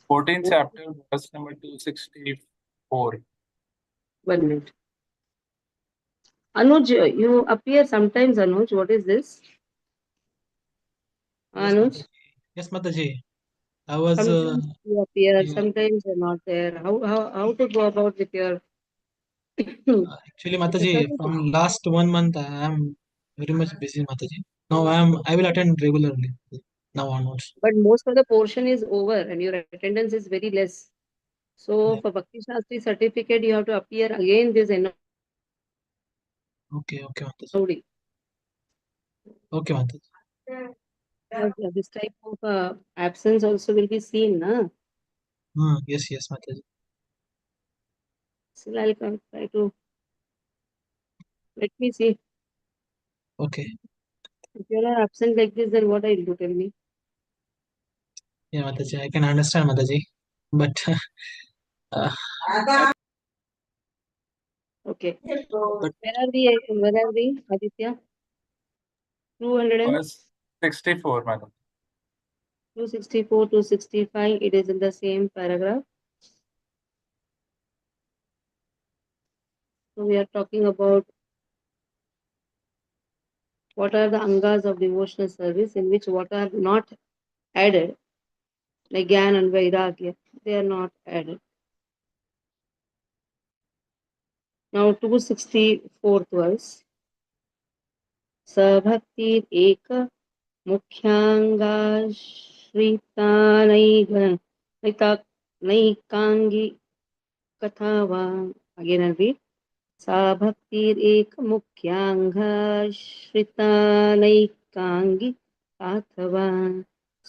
14th chapter, verse number 264. 1 minute. Anuj, you appear sometimes, Anuj. What is this? Yes, Anuj, Mataji. Yes, Mataji. I was sometimes you appear, yeah, sometimes you're not there. How to go about with your actually with the Mataji, services? from last 1 month I am very much busy, Mataji. Now I will attend regularly now onwards. But most of the portion is over and your attendance is very less. So Yeah. for Bhakti Shastri certificate, you have to appear again this Okay, Mataji. NOD. Okay, Mataji. Because this type of absence also will be seen, na? Yes, Mataji. Still, I'll try to let me see. Okay. If you are absent like this, then what I'll do? Tell me. Yeah, Mataji. I can understand, Mataji. But uh, Okay. but Where are we, Aditya? 200 and Verse 64, madam. 264, 265. It is in the same paragraph. So we are talking about what are the angas of devotional service in which what are not added, like Gyan and Vairagya, they are not added. Now 264th verse. Sabhaktir eka मुख्यांगाश्रितानैकांगी कथावा. Again I'll read. सा भक्तिरेक मुख्यांगाश्रितानैकांगी अथवा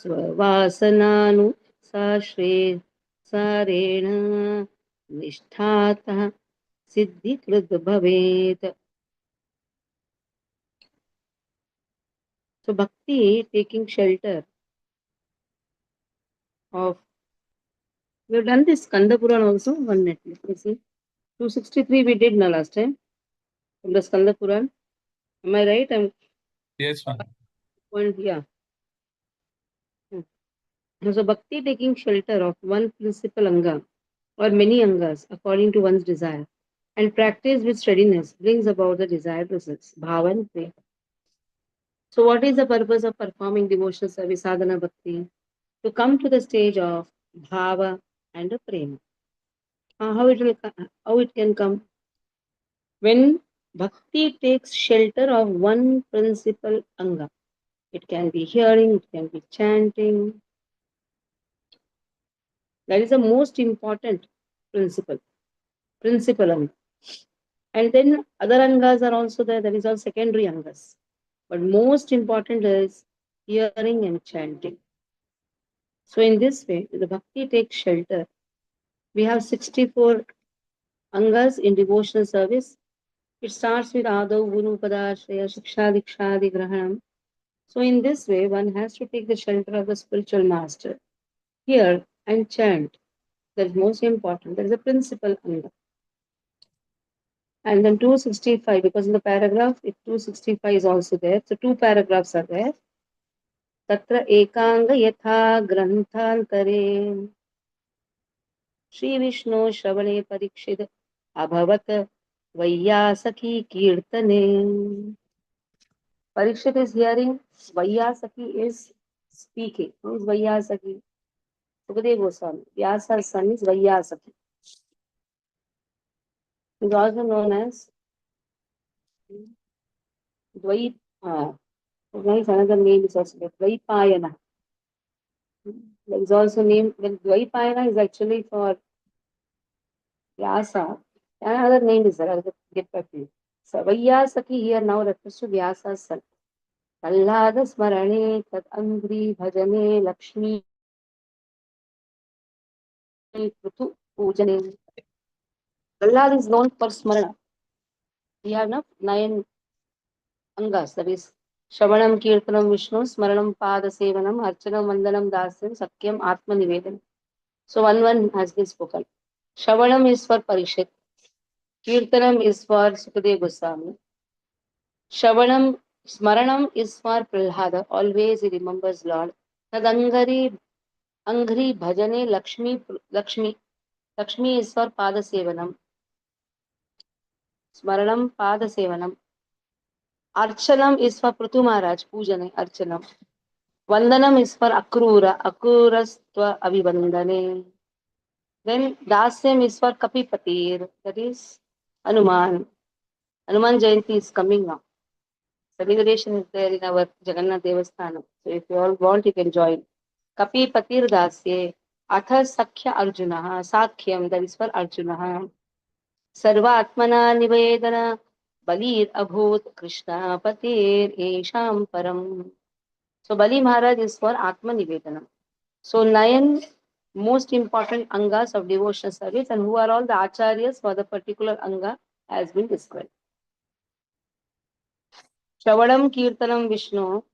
स्ववासनानुसाश्रे सारेण निष्ठातः सिद्धिकृत भवेत्. So bhakti taking shelter of, we have done this Skanda Puran also. 1 minute, let me see. 263 we did na last time from the Skanda Puran. Am I right? Yes, madam. Yeah. So bhakti taking shelter of one principal anga or many angas according to one's desire and practice with steadiness brings about the desired results. Bhava and prema. So what is the purpose of performing devotional service sadhana bhakti? To come to the stage of bhava and prema. How it can come? When bhakti takes shelter of one principal anga. It can be hearing, it can be chanting. That is the most important principle. Principal anga. And then other angas are also there. That is all secondary angas. But most important is hearing and chanting. So in this way, the bhakti takes shelter. We have 64 angas in devotional service. It starts with Adav, Guru, Padashraya, Shiksha, Dikshadi, Grahanam. So in this way, one has to take the shelter of the spiritual master. Hear and chant. That is most important. That is a principal anga. And then 265, because in the paragraph, 265 is also there. So two paragraphs are there. Tatra ekanga yatha grantantare Shri Vishnu Shravane Parikshit Abhavat Vaiyasaki Kirtane. Parikshit is hearing, Vaiyasaki is speaking. Who is Vaiyasaki? Sukadeva Goswami. Vyasa's son is Vaiyasaki. He is also known as Dvait. Another name is also there. Dvaipayana. There is also name. Then Dvaipayana is actually for Vyasa. Another name is there. I'll get back to you. So Vaiyasaki here now refers to Vyasa's son. Prahlada Smarane Tad Angri Bhajane Lakshmi Prutu Pujane. Prahlad is known for Smarana. We have now 9 angas, that is Shravanam, Kirtanam, Vishnu, Smaranam, Pada Sevanam, Archanam, Vandanam, Dasyam, Sakyam, Atma Nivedanam. So one has been spoken. Shravanam is for Parikshit. Kirtanam is for Sukadeva Goswami. Shravanam, Smaranam is for Prahlada. Always he remembers Lord. Tadangari Angri bhajane Lakshmi is for pada sevanam. Smaranam pada sevanam. Archanam is for Prithu Maharaj, Pujane, Archanam. Vandanam is for Akrurastva Abhivandane. Then Dasyam is for Kapipatir, that is Hanuman. Hanuman Jayanti is coming now. Celebration is there in our Jagannath Devasthanam. So if you all want, you can join. Kapipatir Dasye, Atha Sakhya Arjuna, Sakhyam, that is for Arjuna. Sarvatmana Nivedana, Balir Abhut Krishna Patir Esham Param. So Bali Maharaj is for Atma Nivedana. So 9 most important angas of devotional service, and who are all the acharyas for the particular anga has been described. Shravanam Kirtanam Vishnu.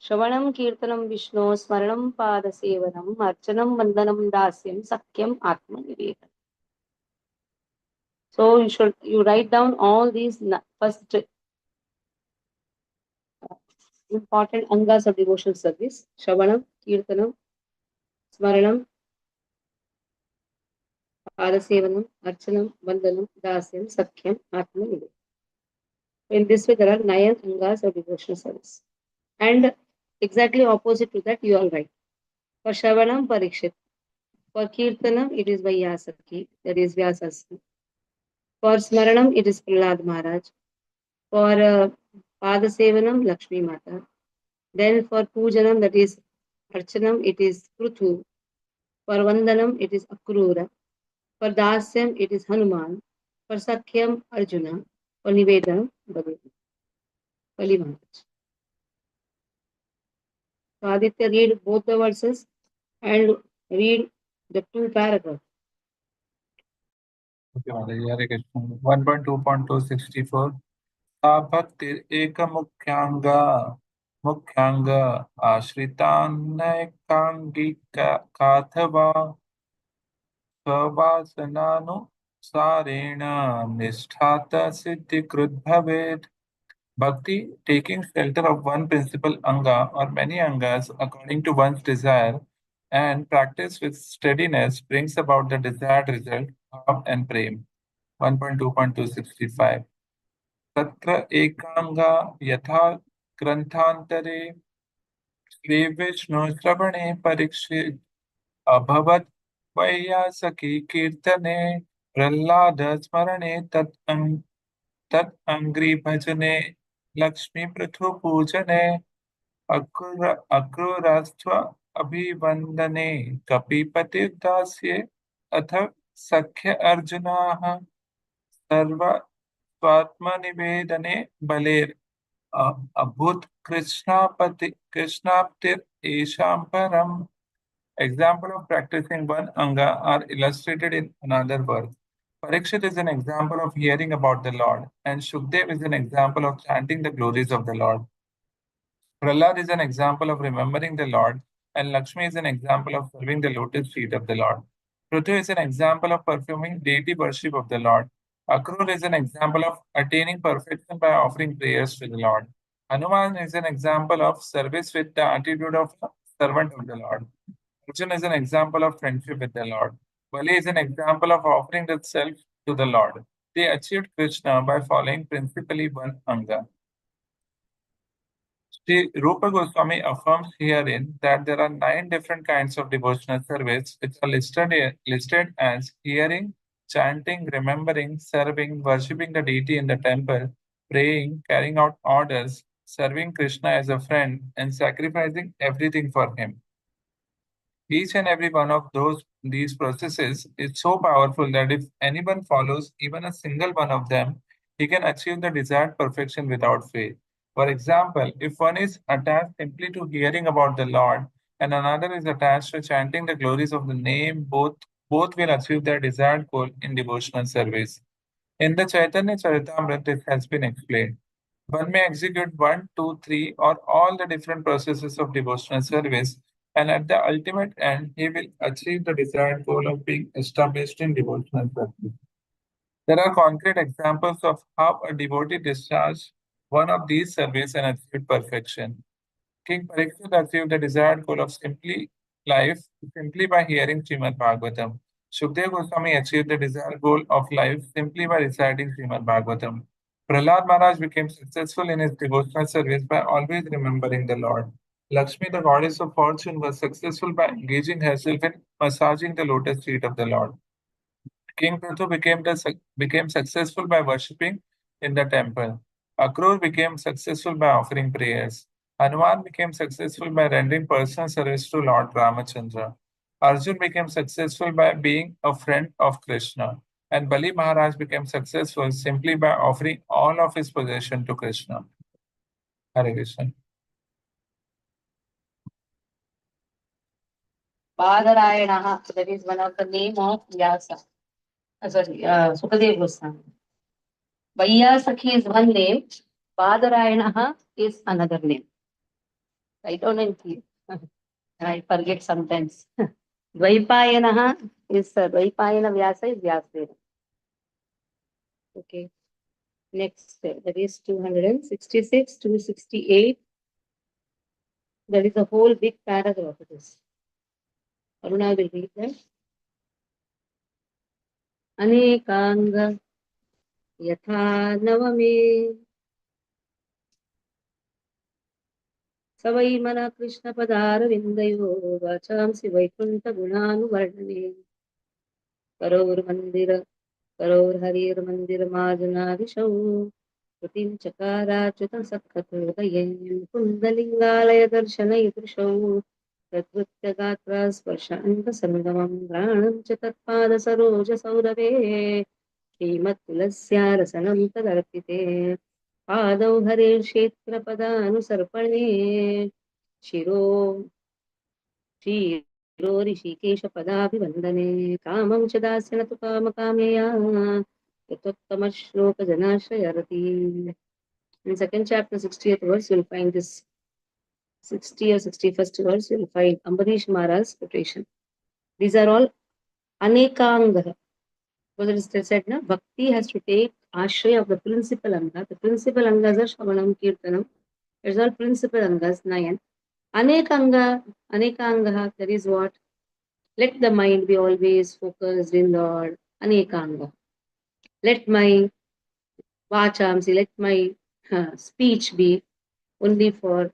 Shravanam Kirtanam Vishnu, Smaranam Pada Sevanam, Archanam Vandanam Dasyam, Sakyam Atma Nivedana. So you write down all these first important angas of devotional service: Shravanam, Kirtanam, Smaranam, Padasevanam, Archanam, Vandanam, Dasyam, Sakyam, Atma Nivedana. In this way, there are 9 angas of devotional service. And exactly opposite to that, you are right. For Shravanam, Parikshit. For Kirtanam, it is by Yasaki, that is Vyasasaki. For Smaranam, it is Prahlad Maharaj. For Padasevanam, Lakshmi Mata. Then for Pujanam, that is Archanam, it is Pruthu. For Vandanam, it is Akrura. For Dasyam, it is Hanuman. For Sakyam, Arjuna. For Nivedanam, Bali Maharaj. So Aditya, read both the verses and read the 2 paragraphs. Okay, Mataji, Hare Krishna. 1.2.264. Bhakti Eka Mukhyanga Ashritannaikanghika Kathava Swavasananusarena Nisthata Siddhikrut Bhavet. Bhakti, taking shelter of one principal anga or many angas according to one's desire, and practice with steadiness brings about the desired result, bhav and prem. 1.2.265. Tatra ekanga yatha grantantare Sri Vishnu Sravane Parikshit Abhavat Vaiyasaki Kirtane Prahlada Smarane Tat Angri Bhajane Lakshmi Prithu Pujane Akrurastva Abhivandane Kapipati Dasye Atha Sakhya Arjunaha Sarva Swatmanivedane Baler Abhut Krishnaptir Esham Param. Example of practicing one anga are illustrated in another verse. Parikshit is an example of hearing about the Lord, and Shukdev is an example of chanting the glories of the Lord. Prahlad is an example of remembering the Lord, and Lakshmi is an example of serving the lotus feet of the Lord. Prithvi is an example of performing deity worship of the Lord. Akrur is an example of attaining perfection by offering prayers to the Lord. Hanuman is an example of service with the attitude of a servant of the Lord. Arjuna is an example of friendship with the Lord. Bali is an example of offering the self to the Lord. They achieved Krishna by following principally one anga. Sri Rupa Goswami affirms herein that there are 9 different kinds of devotional service which are listed as hearing, chanting, remembering, serving, worshipping the deity in the temple, praying, carrying out orders, serving Krishna as a friend, and sacrificing everything for him. Each and every one of these processes is so powerful that if anyone follows even a single one of them, he can achieve the desired perfection without fail. For example, if one is attached simply to hearing about the Lord and another is attached to chanting the glories of the name, both will achieve their desired goal in devotional service. In the Chaitanya Charitamrita, this has been explained. One may execute 1, 2, 3, or all the different processes of devotional service, and at the ultimate end, he will achieve the desired goal of being established in devotional service. There are concrete examples of how a devotee discharges one of these service and achieved perfection. King Parikshit achieved the desired goal of life simply by hearing Srimad Bhagavatam. Shukdev Goswami achieved the desired goal of life simply by reciting Srimad Bhagavatam. Prahlad Maharaj became successful in his devotional service by always remembering the Lord. Lakshmi, the goddess of fortune, was successful by engaging herself in massaging the lotus feet of the Lord. King Prithu became successful by worshipping in the temple. Akrur became successful by offering prayers. Hanuman became successful by rendering personal service to Lord Ramachandra. Arjun became successful by being a friend of Krishna. And Bali Maharaj became successful simply by offering all of his possession to Krishna. Hare Krishna. Badarayana, that is one of the name of Vyasa. Sukadev Goswami. Vaiyasakhi is one name. Badarayana is another name. I don't know. I forget sometimes. Dvaipayana is Dvaipayana Vyasa is Vyasdeva. Okay. Next, that is 266, 268. There is a whole big paragraph of this. Aruna will read that. Anekanga yatha navame savai mana Krishna padara vindayo vachamsi vaikunta gunanu varnane karour mandira karour harir mandir majunadishau Putin chakara chuta sakkatodayam kundalingalaya darshanayadrishau तद्वृत्तगात्रा स्पर्शान्तसङ्गमं घ्राणं च तत्पादसरोजसौरभे श्रीमत्तुलस्या रसनं तदर्पिते पादौ हरे क्षेत्रपदानुसर्पणे शिरो शिरो ऋषिकेशपदाभिवन्दने कामं च दास्य न तु कामकामया यतोत्तमश्लोकजनाश्रयरति. In second chapter, 60th verse, you'll find this 60 or 61st verse, you'll find Ambarish Maharaj's quotation. These are all anekanga. Because it is said, na, Bhakti has to take ashraya of the principal anga. The principal angas are Shravanam, Kirtanam. It's all principal angas, 9. Anekanga, that is what? Let the mind be always focused in Lord. Anekanga. Let my vachamsi, let my speech be only for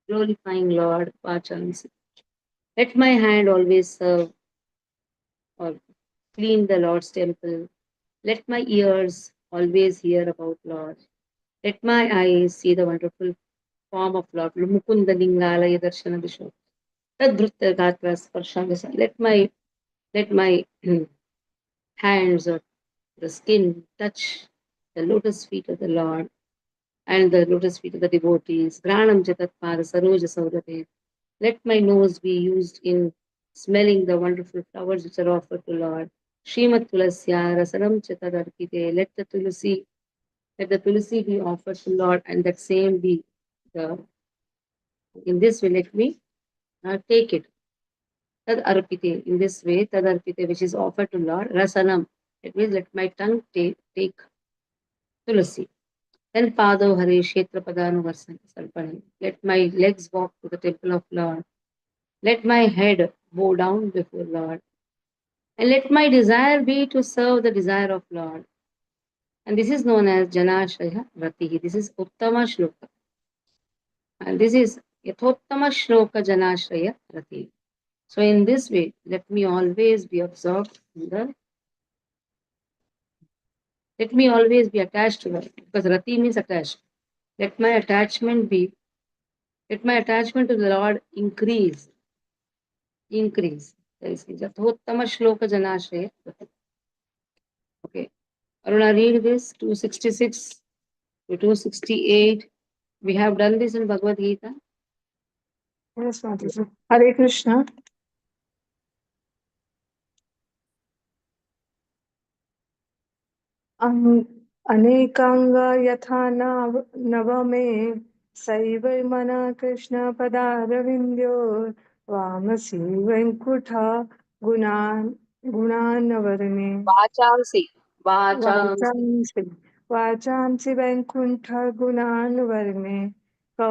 glorifying Lord, vachamsi. Let my hand always serve or clean the Lord's temple. Let my ears always hear about Lord. Let my eyes see the wonderful form of Lord. Mukunda Lingalaya Darshana Disho. Tadvrutta Gatra Sparshangasa. Let my hands or the skin touch the lotus feet of the Lord and the lotus feet of the devotees. Granam Jatat Pada Saroja Saurate. Let my nose be used in smelling the wonderful flowers which are offered to Lord. Srimad Tulasya Rasaram Chatadarpite. Let the tulsi be offered to Lord, and that same be the. In this way, let me take it. Tad arpite. In this way, tad arpite, which is offered to Lord. Rasanam. It means let my tongue take tulsi. Then Pado Hare Kshetra Padanu Sarpani. Let my legs walk to the temple of Lord. Let my head bow down before Lord. And let my desire be to serve the desire of Lord. And this is known as Janashaya Ratihi. This is Uttama Shloka. And this is Yathottama Shloka Janashraya Rati. So in this way, let me always be absorbed in let me always be attached to Lord. Because Rati means attached. Let my attachment to the Lord increase. Increase. That is Yathottama Shloka Janashraya Rati. Okay. Aruna, read this 266 to 268. We have done this in Bhagavad Gita. Yes, Mataji. Hare Krishna. अनेकांगा यथा नवमे सैवैर्मन Krishna पदारविन्द्यो Vamsi Vaikuntha गुणानवर्णे Vachamsi. वाचांसि वाचांसि वैकुण्ठगुणानुवर्णे कौ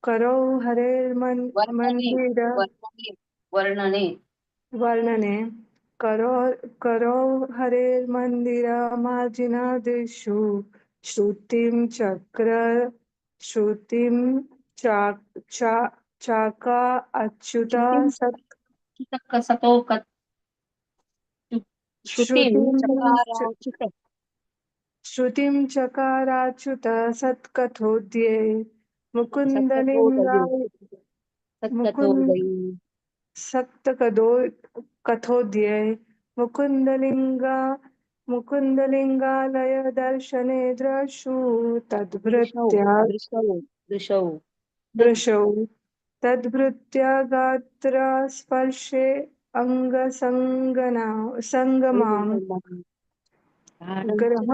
करौ वर्णने हरेर्मन्दिर वर्णने वर्णने वर्णने करो करो हरेर्मन्दिरमार्जिनादिषु श्रुतिं चक्र श्रुतिं चाका अच्युता श्रुतिं सत् सतो श्रुतिं श्रुतिं चकाराच्युत श्रुतिं चकाराच्युत सत्कथोद्ये सत्कथोदये मुकुन्दलिङ्गाय मुकुन्द सत्कथोदये सक्तकदो कथोद्ये मुकुन्दलिङ्गा मुकुन्दलिङ्गालय दर्शने द्रशु दृशौ तद्भृत्या दृशौ दृशौ तत् दृशौ तद्भृत्या गात्रस्पर्शे अङ्गसङ्गना सङ्गमां ग्रह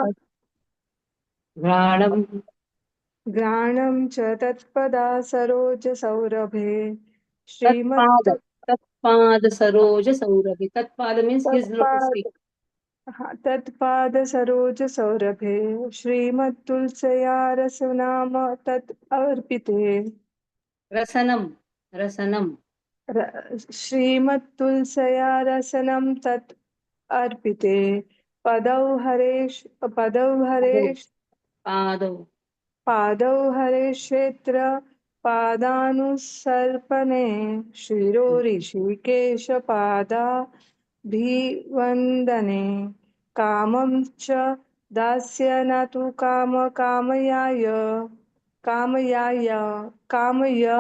घ्राणं घ्राणं च तत्पदा सरोजसौरभे श्रीमत् तत्पाद तत्पाद सरोज सौरभि तत्पाद मीन्स his lotus तत्पाद feet तत्पादसरोजसौरभे श्रीमत्तुलसया रसनाम तत् अर्पिते रसनं रसनं श्रीमत्तुलसया रसनं तत् अर्पिते पदौ पादौ हरेश पादौ पादौ हरेक्षेत्र पादानुसर्पणे शिरो ऋषिकेशपादाभिवन्दने कामं च दास्य न तु कामयाय कामयाय कामयया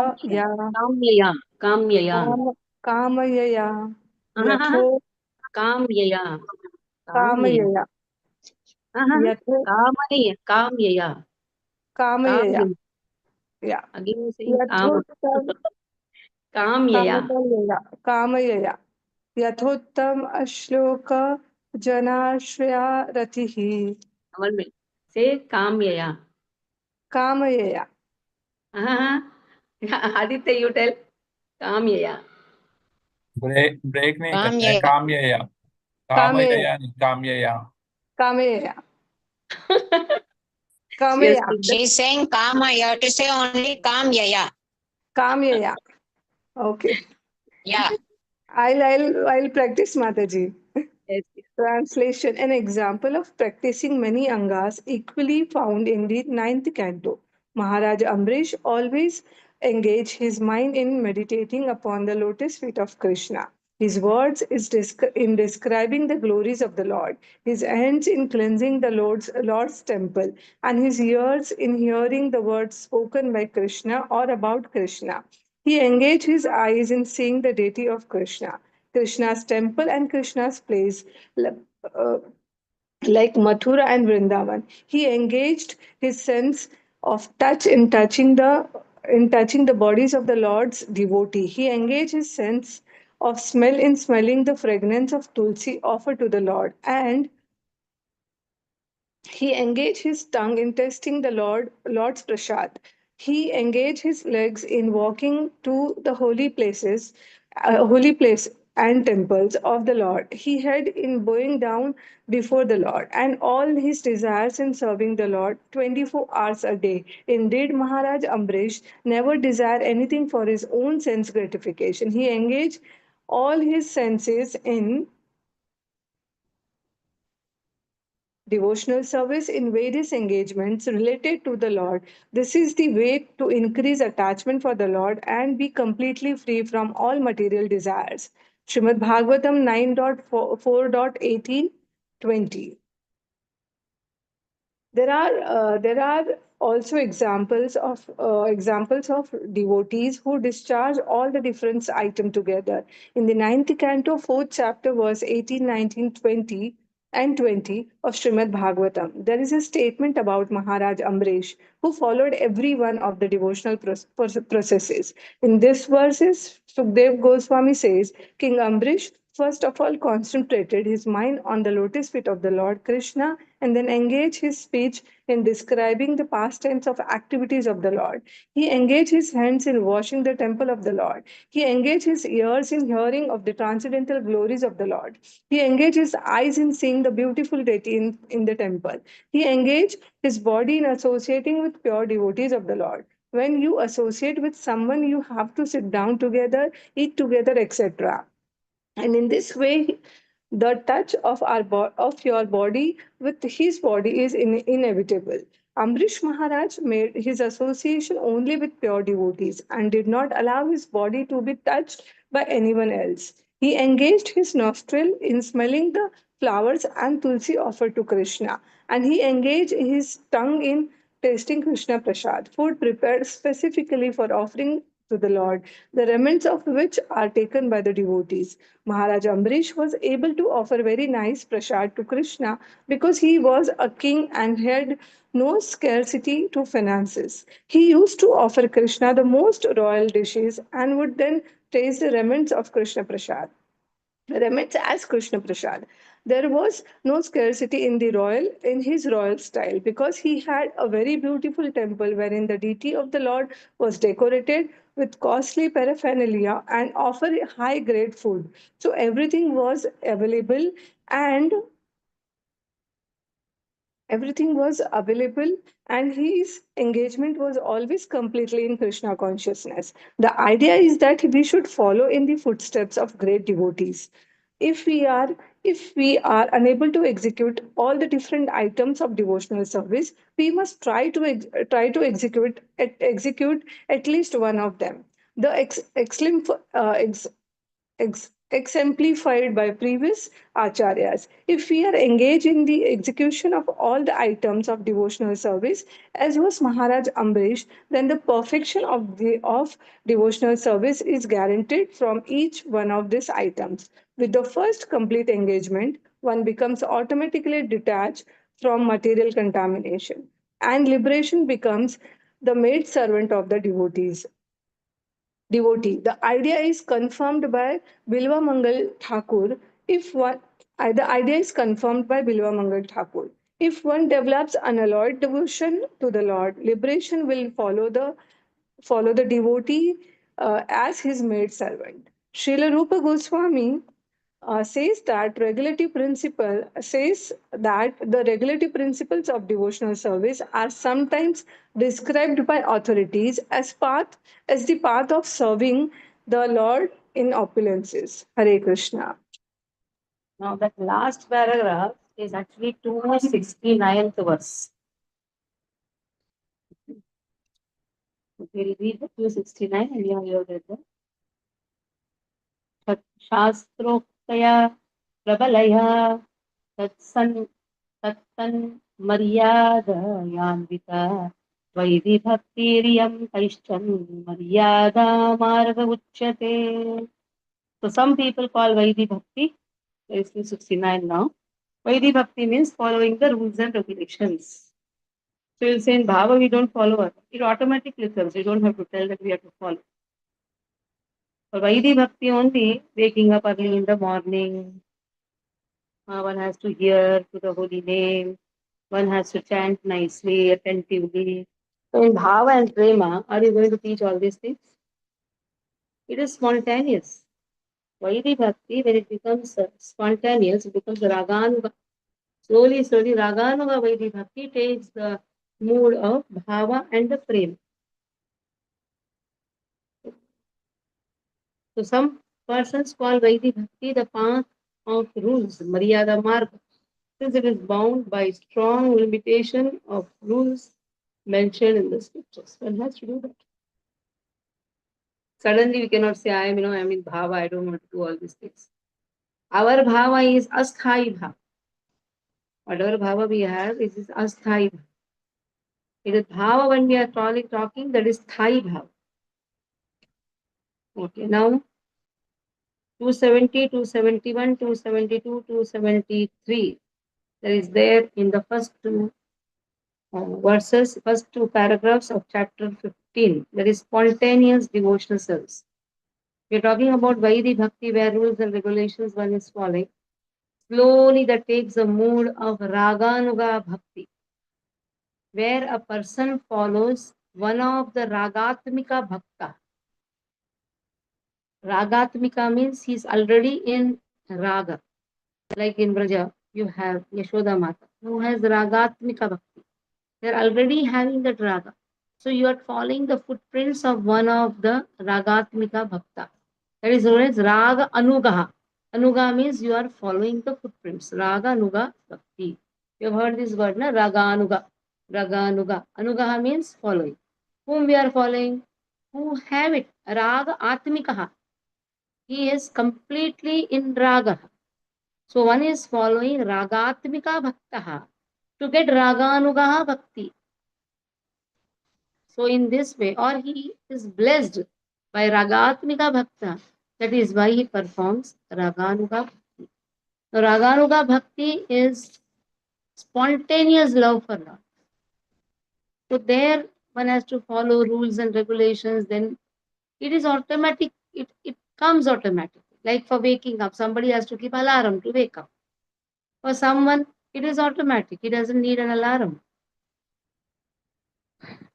काम्यया काम्यया काम कामयया आहाहा, यथो काम्यया काम्यया कामयया आहाहा, यथो काम्यया कामयया काम्यया या again saying काम यथोत्तम काम्यया कामयया यथोत्तम श्लोक जनाश्रया रतिः one minute say काम्यया कामयया आहाहा, Aditya you tell काम्यया ब्रेक नहीं करना है, काम्यया कामयया कामयया कामयया नहीं कामयया। कामयया yes कामयया Siddha. she's saying kamaya to say only kamyaya कामयया okay yeah I'll practice Mataji. yes Translation. An example of practicing many angas equally found in the ninth canto. Maharaj Ambrish always engaged his mind in meditating upon the lotus feet of Krishna. His words is in describing the glories of the Lord, his hands in cleansing the Lord's temple, and his ears in hearing the words spoken by Krishna or about Krishna. He engaged his eyes in seeing the deity of Krishna, Krishna's temple, and Krishna's place, uh, like Mathura and Vrindavan. He engaged his sense of touch in touching the bodies of the Lord's devotee. He engaged his sense of smell in smelling the fragrance of tulsi offered to the Lord, and he engaged his tongue in tasting the Lord's prasad. He engaged his legs in walking to the holy place and temples of the Lord. He had in bowing down before the Lord, and all his desires in serving the Lord 24 hours a day. Indeed, Maharaj Ambrish never desired anything for his own sense gratification. He engaged all his senses in devotional service in various engagements related to the Lord. This is the way to increase attachment for the Lord and be completely free from all material desires. Srimad Bhagavatam 9.4.18-20. There are also examples of devotees who discharge all the different items together. In the ninth canto, fourth chapter, verse 18, 19, 20, and 20 of Srimad Bhagavatam, there is a statement about Maharaj Ambrish, who followed every one of the devotional processes. In this verses, Sukdev Goswami says, King Ambrish first of all concentrated his mind on the lotus feet of the Lord Krishna and then engaged his speech in describing the pastimes of activities of the Lord. He engaged his hands in washing the temple of the Lord. He engaged his ears in hearing of the transcendental glories of the Lord. He engaged his eyes in seeing the beautiful deity in the temple. He engaged his body in associating with pure devotees of the Lord. When you associate with someone, you have to sit down together, eat together, etc. And in this way, the touch of of your body with his body is inevitable. Amrish Maharaj made his association only with pure devotees and did not allow his body to be touched by anyone else. He engaged his nostril in smelling the flowers and tulsi offered to Krishna, and he engaged his tongue in tasting Krishna Prasad, food prepared specifically for offering to the Lord, the remnants of which are taken by the devotees. Maharaj Ambrish was able to offer very nice prasad to Krishna because he was a king and had no scarcity to finances. He used to offer Krishna the most royal dishes and would then taste the remnants of Krishna Prasad. Remits as Krishna Prasad. There was no scarcity in his royal style because he had a very beautiful temple wherein the deity of the Lord was decorated with costly paraphernalia and offered high grade food. So and everything was available and his engagement was always completely in Krishna consciousness. The idea is that we should follow in the footsteps of great devotees. If we are if we are unable to execute all the different items of devotional service, we must try to execute at least one of them. The exemplified by previous acharyas. If we are engaged in the execution of all the items of devotional service, as was Maharaj Ambrish, then the perfection of devotional service is guaranteed from each one of these items. With the first complete engagement, one becomes automatically detached from material contamination, and liberation becomes the maid servant of the devotee. The idea is confirmed by Bilwa Mangal Thakur. If one, the idea is confirmed by Bilwa Mangal Thakur. If one develops unalloyed devotion to the Lord, liberation will follow the devotee as his maid servant. Srila Rupa Goswami says that the regulative principles of devotional service are sometimes described by authorities as the path of serving the Lord in opulences. Hare Krishna. Now, that last paragraph is actually 269th verse. We'll read the 269 and you have read the Shastroktaya Prabalaya Tatsan Tatsan Maryadayanvita Vaidhi Bhaktiriyam Kaishchan Maryada Marga Uchyate. So some people call Vaidhi Bhakti. There is 269 now. Vaidhi Bhakti means following the rules and regulations. So you'll say in Bhava we don't follow it. It automatically comes. You don't have to tell that we have to follow. For Vaidhi Bhakti only, waking up early in the morning, one has to hear to the holy name, one has to chant nicely, attentively. So in Bhava and Prema, are you going to teach all these things? It is spontaneous. Vaidhi Bhakti, when it becomes spontaneous, it becomes Raganuga. Slowly, Raganuga Vaidhi Bhakti takes the mood of Bhava and the Prema. So some persons call Vaidhi Bhakti the path of rules, Maryada Marga, since it is bound by strong limitation of rules mentioned in the scriptures. One has to do that. Suddenly we cannot say, I'm in Bhava, I don't want to do all these things. Our Bhava is Asthai Bhava. Whatever Bhava we have, it is Asthai Bhava. It is Bhava when we are talking, that is Thai Bhava. Okay, now 270, 271, 272, 273. That is there in the first two verses, first two paragraphs of chapter 15. That is spontaneous devotional service. We're talking about Vaidhi Bhakti, where rules and regulations one is following. Slowly that takes the mood of Raganuga Bhakti, where a person follows one of the Ragatmika Bhakta. Ragatmika means he's already in Raga. Like in Braja, you have Yashoda Mata, who has Ragatmika Bhakti. They're already having that Raga. So you are following the footprints of one of the Ragatmika Bhakta. That is known as Raga Anugaha. Anuga means you are following the footprints. Raga Anuga Bhakti. You have heard this word, na? Raga Anuga. Raga Anuga. Anugaha means following. Whom we are following? Who have it. Raga Atmikaha. He is completely in Raga. So one is following Ragatmika Bhaktaha to get Raganugaha Bhakti. So in this way, or he is blessed by Ragatmika Bhakta. That is why he performs Raganuga Bhakti. So Raganuga Bhakti is spontaneous love for Lord. So there one has to follow rules and regulations, then it is automatic, it comes automatic. Like for waking up, somebody has to keep alarm to wake up. For someone, it is automatic, he doesn't need an alarm.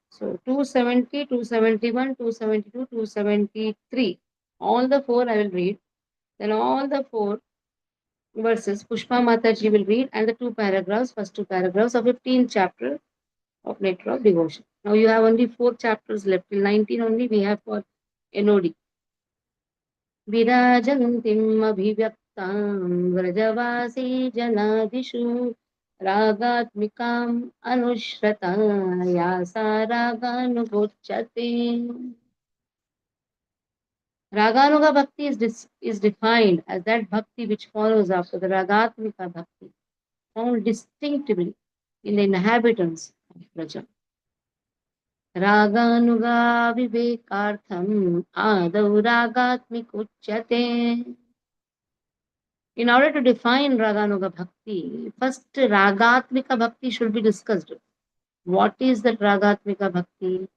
So 270, 271, 272, 273. All the four I will read. Then all the four verses Pushpa Mataji will read, and the two paragraphs, first two paragraphs of 15th chapter of Nature of Devotion. Now you have only 4 chapters left. Till 19 only we have for NOD. Virajantim abhivyaktam vrajavasi janadishu रागात्मिकाम् अनुश्रता यासा रागानुगोच्यते. Raganuga Bhakti is defined as that Bhakti which follows after the Ragatmika Bhakti, found distinctively in the inhabitants of Braja. Raganuga Vivekartham Adau Ragatmikuchyate. In order to define Raganuga Bhakti, first Ragatmika Bhakti should be discussed. What is that Ragatmika Bhakti?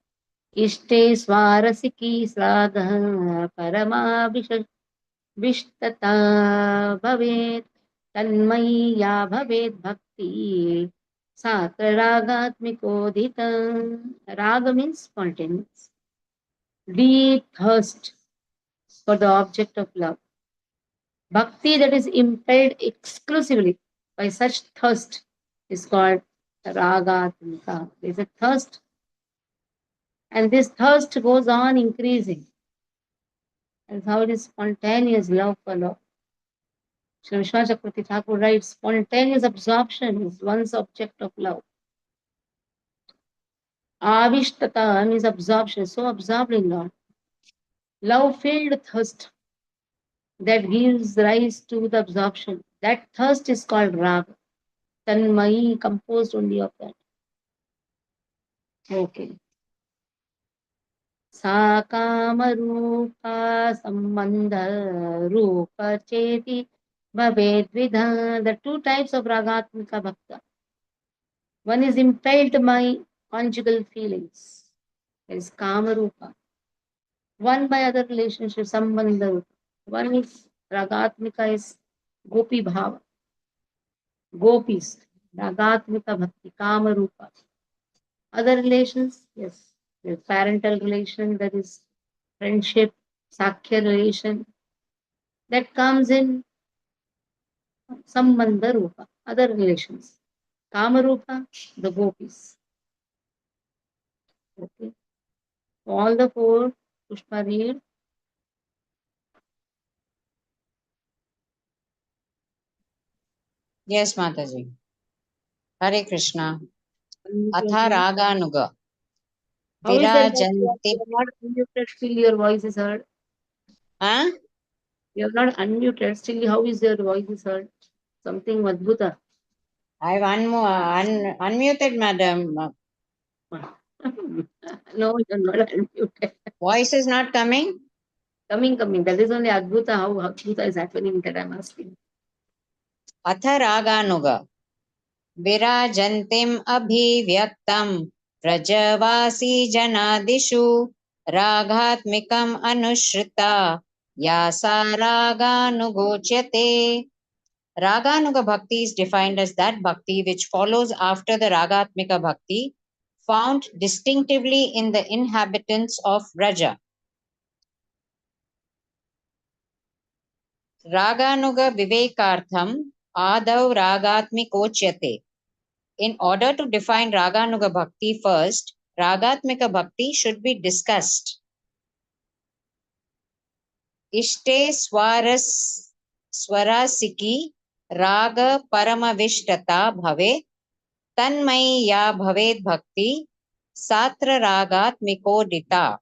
Ishte Swarasiki Sraga Paramavisha Vishtata Bhavet Tanmai Ya Bhavet Bhakti Satra Ragatmikodita. Raga means spontaneous. Deep thirst for the object of love. Bhakti that is impelled exclusively by such thirst is called Ragatmika. There is a thirst, and this thirst goes on increasing. That's how it is spontaneous love for love. Sri Vishwanath Chakravarti Thakur writes, spontaneous absorption is one's object of love. Avishtata means absorption, so absorbed in Lord. Love-filled thirst that gives rise to the absorption. That thirst is called raga. Tanmai, composed only of that. Okay. Sa kama rupa sambandha rupa cheti bhaved vidha. The two types of ragatmika bhakta. One is impelled by conjugal feelings. There is kama rupa. One by other relationship, sambandha rupa. One is ragatmika is gopi bhava. Gopis, ragatmika bhakti, kama rupa. Other relations, yes. There's parental relation, there is friendship, sakhya relation. That comes in sambandha rupa, other relations. Kama rupa, the gopis. Okay. All the four, Pushpa read. Yes, Mataji. Hare Krishna. Unmute Atha yourself. Raganuga. How is it that Virajanti. you are not unmuted, still your voice is heard? Huh? You are not unmuted, still how is your voice is heard? Something Madbhuta. I've unmuted, madam. No, you're not unmuted. Voice is not coming. Coming. That is only Adbhuta, how Adbhuta is happening that I'm asking. Atha Raganuga. Virajantim abhivyaktam Vrajavasi janadishu Raghatmikam anushrita Yasa Raganugochate. Raganuga Bhakti is defined as that bhakti which follows after the Ragatmika Bhakti, found distinctively in the inhabitants of Raja. Raganuga Vivekartham Adav Ragatmikochate. In order to define Raganuga Bhakti first, Ragatmika Bhakti should be discussed. Ishte Swarasiki Raga Paramavishtata Bhave Tanmai Ya Bhaved Bhakti Satra Ragatmikodita.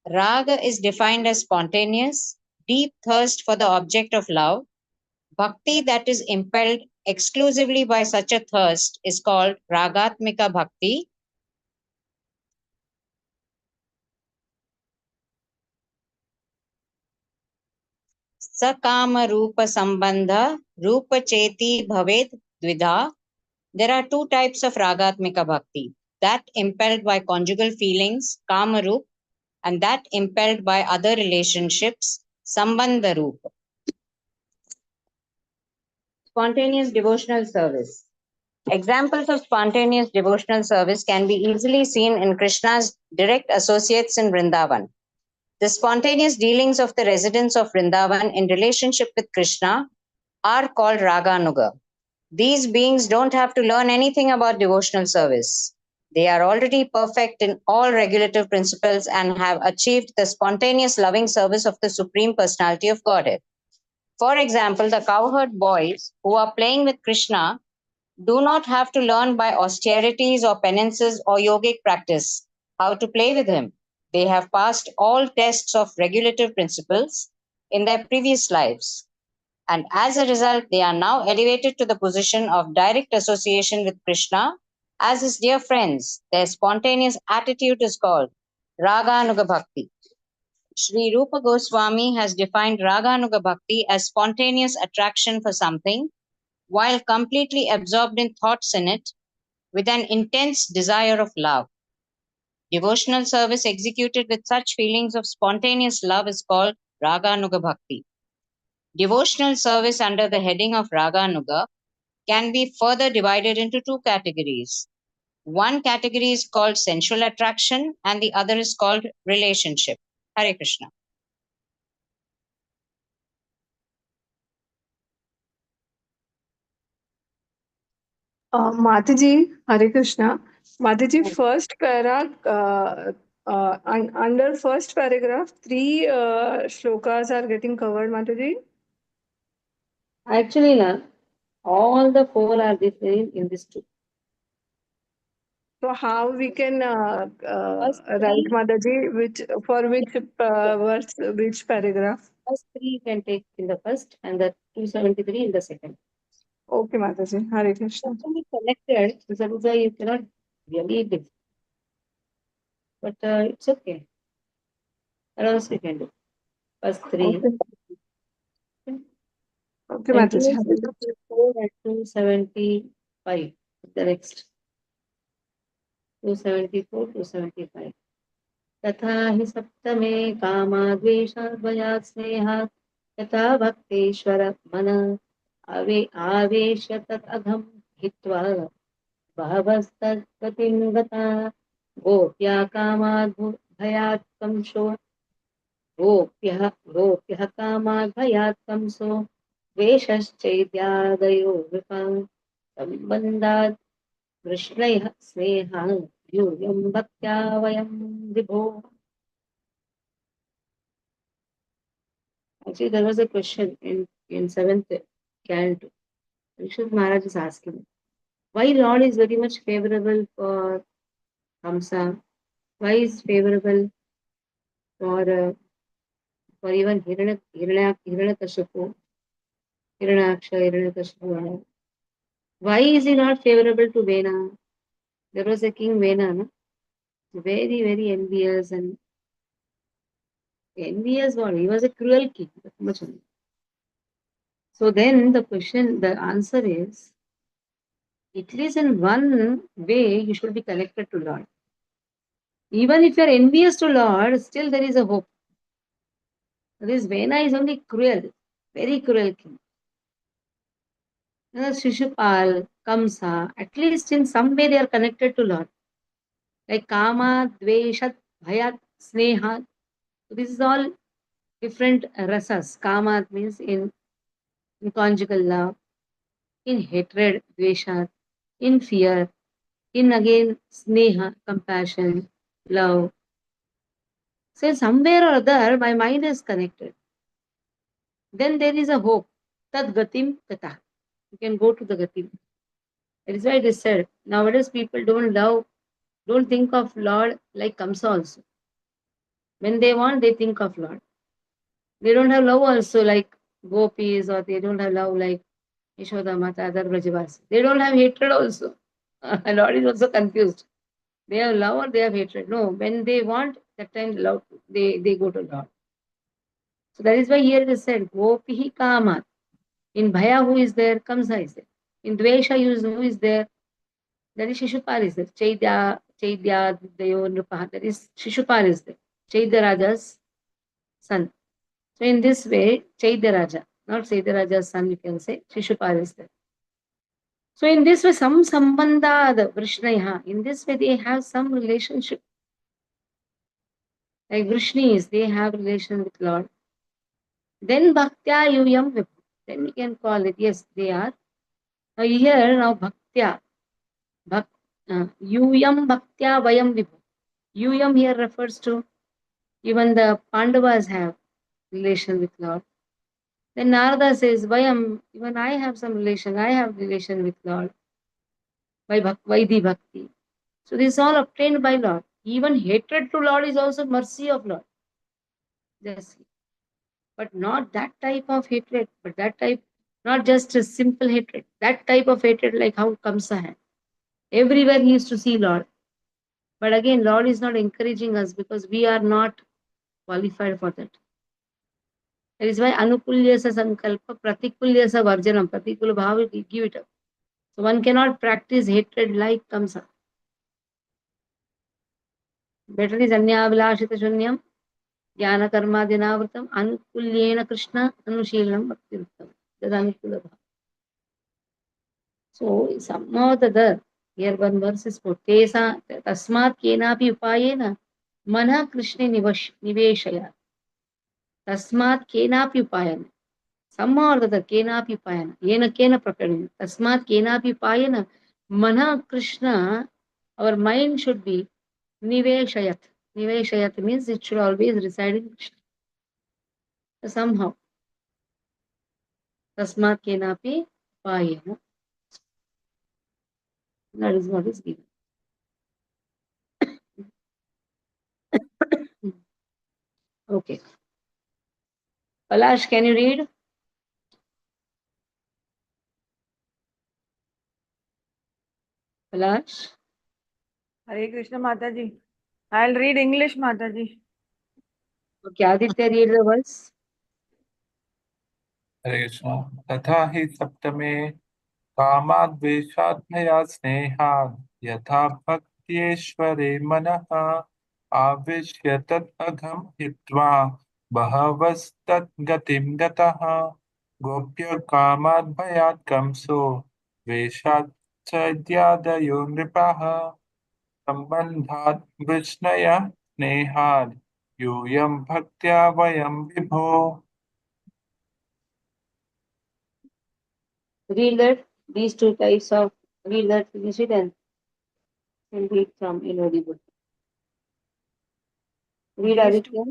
Raga is defined as spontaneous, deep thirst for the object of love. Bhakti that is impelled exclusively by such a thirst is called Ragatmika Bhakti. Sakama Rupa Sambandha Rupa Cheti Bhaved Dvidha. There are two types of Ragatmika Bhakti, that impelled by conjugal feelings, Kamarup, and that impelled by other relationships, Sambandharup. Spontaneous devotional service. Examples of spontaneous devotional service can be easily seen in Krishna's direct associates in Vrindavan. The spontaneous dealings of the residents of Vrindavan in relationship with Krishna are called Raganuga. These beings don't have to learn anything about devotional service. They are already perfect in all regulative principles and have achieved the spontaneous loving service of the Supreme Personality of Godhead. For example, the cowherd boys who are playing with Krishna do not have to learn by austerities or penances or yogic practice how to play with him. They have passed all tests of regulative principles in their previous lives. And as a result, they are now elevated to the position of direct association with Krishna as his dear friends. Their spontaneous attitude is called Raganuga Bhakti. Sri Rupa Goswami has defined Raganuga Bhakti as spontaneous attraction for something while completely absorbed in thoughts in it with an intense desire of love. Devotional service executed with such feelings of spontaneous love is called Raganuga Bhakti. Devotional service under the heading of Raganuga can be further divided into two categories. One category is called sensual attraction and the other is called relationship. Hare Krishna. Mataji, Hare Krishna. Mataji, first para, under first paragraph, three shlokas are getting covered, Mataji. Actually, na, all the four are the same in this two. So how we can First write, three, Mataji, which for which verse, which paragraph? first three you can take in the first and the 273 in the second. Okay, Mataji, Hare Krishna. Actually connected, so that is why you cannot really do. But it's okay. What else we can do? First three. Okay, okay, And Mataji, Hare Krishna. 274 and 275. The next. 274, 275. तथा हि सप्तमे कामाद्वेषाद्वयात् स्नेहात् तथा भक्तेश्वर मन आवेश्य तत् अघं हित्वा बहवस्तद्गतिं गता गोप्या कामाद् भयात् कंसो गोप्यः कामाद् भयात् कंसो द्वेषश्चैत्यादयो नृपाः सम्बन्धात् कृष्णैः स्नेहः यूयं भक्त्या वयं विभो. Actually, there was a question in seventh canto. Rishad Maharaj is asking, why Lord is very much favorable for Hamsa? Why is favorable for even Hiranyakashipu, Hiranyakashipu? Why is he not favorable to Vena? There was a king Vena, no? Very, very envious and envious one. He was a cruel king. That much only. So then the answer is, at least in one way, you should be connected to Lord. Even if you are envious to Lord, still there is a hope. This Vena is only cruel, very cruel king. Shishupal, Kamsa, at least in some way they are connected to Lord. Like Kama, Dveshat, Bhayat, Sneha. So this is all different rasas. Kama means in conjugal love, in hatred, Dveshat, in fear, in again Sneha, compassion, love. So somewhere or other, my mind is connected. Then there is a hope. Tad gatim tata. You can go to the gatim. That is why it is said. Nowadays people don't think of Lord like Kamsa also. When they want, they think of Lord. They don't have love also like gopis, or they don't have love like Yashoda Mata, other Brajavasi. They don't have hatred also. Lord is also confused. They have love or they have hatred. No, when they want, that time love, they go to Lord. So that is why here it is said, Gopihi Kamat. In Bhaya, who is there? Kamsa is there. In Dvesha, who is there? That is Shishupal is there. Chaitya, Dayo, Nrupaha. That is Shishupal is there. Chaitya Raja's son. So in this way, Chaitya Raja, not Chaitya Raja's son, you can say, Shishupal is there. So in this way, some sambandha, the Vrishnaya, in this way they have some relationship. Like Vrishnis, they have relation with Lord. Then Bhaktya Yuyam Vibhu. Then we can call it, yes, they are. Now here, now Bhaktya. Yuyam Bhaktya Vayam Vibhu. Yuyam here refers to even the Pandavas have relation with Lord. Then Narada says, Vayam, even I have some relation, I have relation with Lord by Vaidhi Bhakti. So this is all obtained by Lord. Even hatred to Lord is also mercy of Lord. Just, but not that type of hatred, but that type, not just a simple hatred, that type of hatred like how Kamsa had. Everywhere he used to see Lord. But again, Lord is not encouraging us because we are not qualified for that. That is why Anukulyasa Sankalpa, Pratikulyasa Varjanam, Pratikula Bhava, give it up. So one cannot practice hatred like Kamsa. Better is Anyabhilashita Shunyam, Jnana Karma Dinavritam, Anukulyena Krishna, Anushilanam Bhaktiruttam. That Anukula Bhava. So somehow the other, here one verse is for Tesa, Tasmat Kenapi Upayena, Mana Krishna Niveshaya. Tasmat Kenapi Upayena. Somehow or the other, Kenapi Upayena. Yena Kena Prakarina. Tasmat Kenapi Upayena, Mana Krishna, our mind should be Niveshayat. Niveshayat means it should always reside in Krishna. So somehow. Tasmat Kenapi Upayena. That is what is given. Okay. Palash, can you read? Palash? Hare Krishna Mataji. I'll read English Mataji. Okay, Aditya, read the verse. हरे कृष्ण तथा हि सप्तमे कामाद्वेषात्मया स्नेहात् यथा भक्त्येश्वरे मनः आविश्य तत् अघं हित्वा बहवस्तद्गतिं गतः गोप्य कामाद् भयात् कंसो द्वेषात् चैद्यादयो नृपः सम्बन्धात् वृष्णयः स्नेहात् यूयं भक्त्या वयं विभो. Read that. These two types of, read that, finish it, and read from inaudible. Read These Aditya.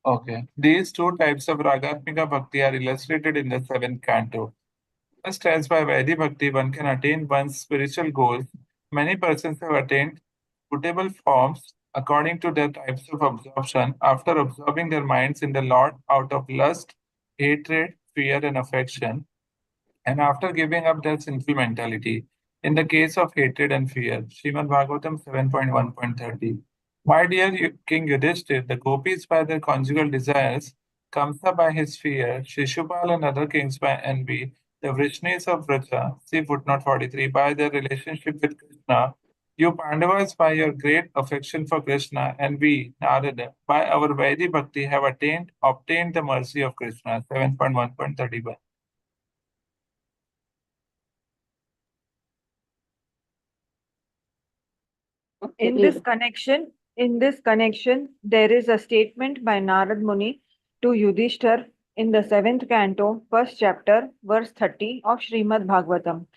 Okay. These two types of Ragatmika Bhakti are illustrated in the seventh canto. Just as by Vaidhi Bhakti one can attain one's spiritual goals, many persons have attained suitable forms according to their types of absorption after absorbing their minds in the Lord out of lust, hatred, fear, and affection, and after giving up their sinful mentality. In the case of hatred and fear, Srimad Bhagavatam 7.1.30. My dear King Yudhishthir, the gopis by their conjugal desires, Kamsa by his fear, Shishupal and other kings by envy, the Vrishnis of Vraja, see footnote 43, by their relationship with Krishna, You Pandavas, by your great affection for Krishna, and we, Narada, by our Vaidhi Bhakti, have obtained the mercy of Krishna. 7.1.31. In this connection, there is a statement by Narad Muni to Yudhishthir in the 7th canto, 1st chapter, verse 30 of Srimad Bhagavatam.